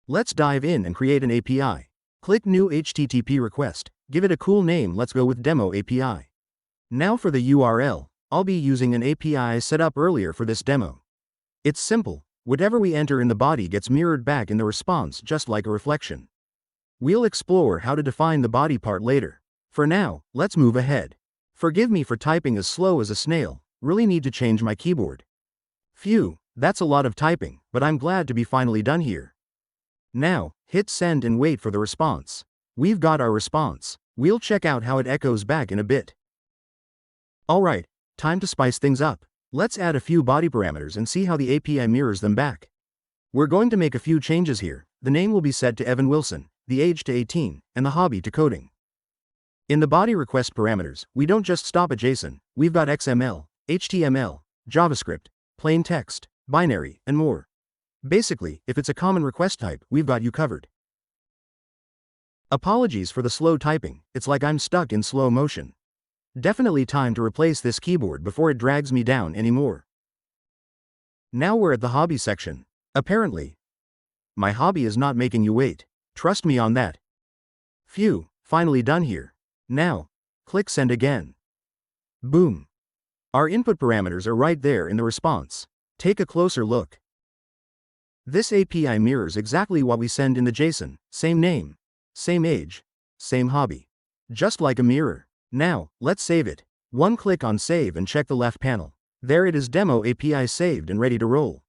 Let's dive in and create an API. Click New HTTP request, give it a cool name, let's go with Demo API. Now for the URL, I'll be using an API set up earlier for this demo. It's simple, whatever we enter in the body gets mirrored back in the response just like a reflection. We'll explore how to define the body part later. For now, let's move ahead. Forgive me for typing as slow as a snail, really need to change my keyboard. Phew, that's a lot of typing, but I'm glad to be finally done here. Now, hit send and wait for the response. We've got our response. We'll check out how it echoes back in a bit. Alright, time to spice things up. Let's add a few body parameters and see how the API mirrors them back. We're going to make a few changes here. The name will be set to Evan Wilson, the age to 18, and the hobby to coding. In the body request parameters, we don't just stop at JSON, we've got XML, HTML, JavaScript, plain text, binary, and more. Basically, if it's a common request type, we've got you covered. Apologies for the slow typing, it's like I'm stuck in slow motion. Definitely time to replace this keyboard before it drags me down anymore. Now we're at the hobby section. Apparently, my hobby is not making you wait. Trust me on that. Phew, finally done here. Now, click send again. Boom. Our input parameters are right there in the response. Take a closer look. This API mirrors exactly what we send in the JSON, same name, same age, same hobby. Just like a mirror. Now, let's save it. One click on save and check the left panel. There it is, Demo API saved and ready to roll.